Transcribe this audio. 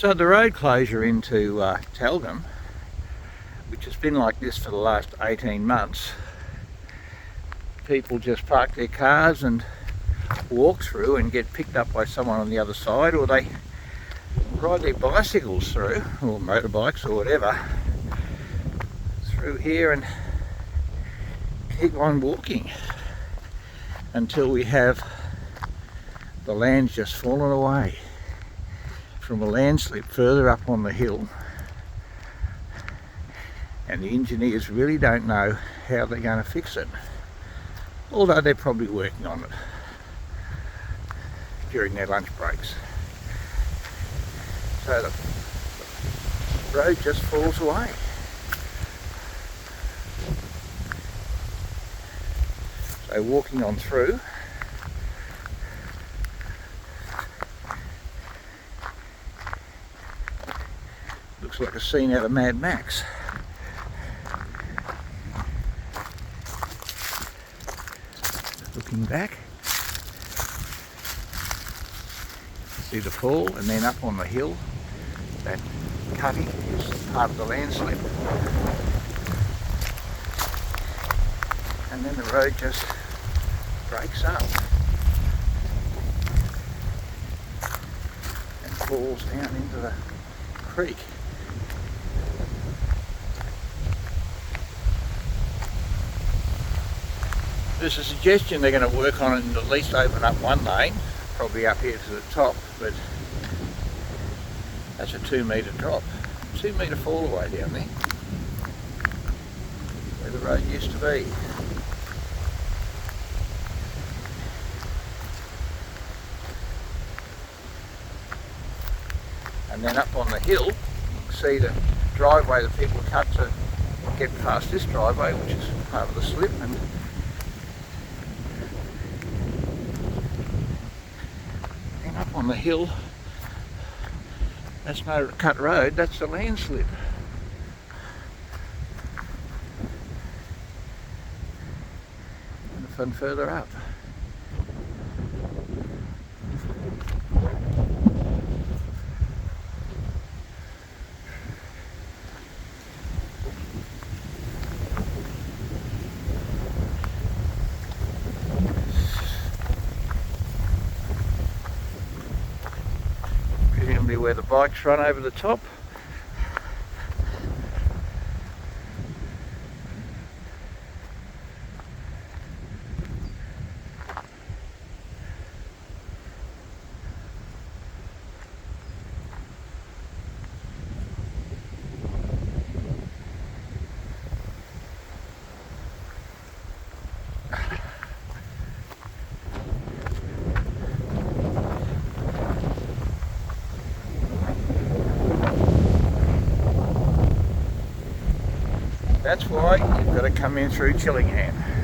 So the road closure into Tyalgum, which has been like this for the last 18 months, people just park their cars and walk through and get picked up by someone on the other side, or they ride their bicycles through, or motorbikes or whatever, through here and keep on walking until we have the land just fallen away from a landslip further up on the hill, and the engineers really don't know how they're going to fix it, although they're probably working on it during their lunch breaks. So the road just falls away. So walking on through, looks like a scene out of Mad Max. Looking back, see the fall, and then up on the hill, that cutting is part of the landslip, and then the road just breaks up and falls down into the creek. There's a suggestion they're going to work on it and at least open up one lane, probably up here to the top, but that's a 2 metre drop, 2 metre fall away down there, where the road used to be. And then up on the hill, you can see the driveway that people cut to get past this driveway, which is part of the slip, and up on the hill, that's no cut road, that's the landslip. And further up. Presumably where the bikes run over the top. That's why you've got to come in through Tyalgum.